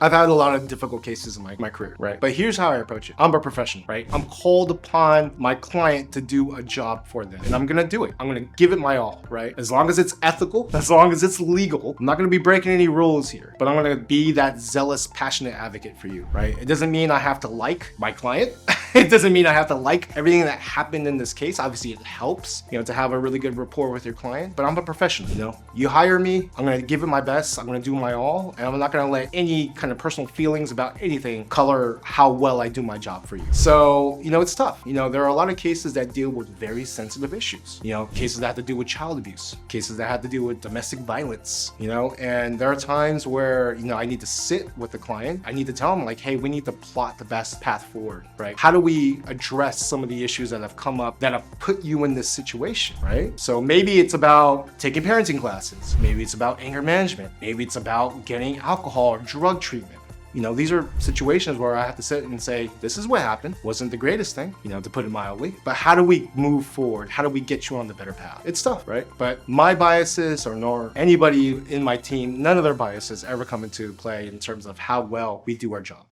I've had a lot of difficult cases in my career, right? But here's how I approach it. I'm a professional, right? I'm called upon my client to do a job for them, and I'm gonna do it. I'm gonna give it my all, right? As long as it's ethical, as long as it's legal, I'm not gonna be breaking any rules here, but I'm gonna be that zealous, passionate advocate for you, right? It doesn't mean I have to like my client. It doesn't mean I have to like everything that happened in this case. Obviously it helps, to have a really good rapport with your client, but I'm a professional, You hire me, I'm gonna give it my best, I'm gonna do my all, and I'm not gonna let any kind of personal feelings about anything color how well I do my job for you. So, it's tough. There are a lot of cases that deal with very sensitive issues, cases that have to do with child abuse, cases that have to do with domestic violence, and there are times where, I need to sit with the client. I need to tell them like, hey, we need to plot the best path forward, right? How do we address some of the issues that have come up that have put you in this situation, right? So maybe it's about taking parenting classes. Maybe it's about anger management. Maybe it's about getting alcohol or drug treatment. These are situations where I have to sit and say, this is what happened. Wasn't the greatest thing, to put it mildly, but how do we move forward? How do we get you on the better path? It's tough, right? But my biases or nor anybody in my team, none of their biases ever come into play in terms of how well we do our job.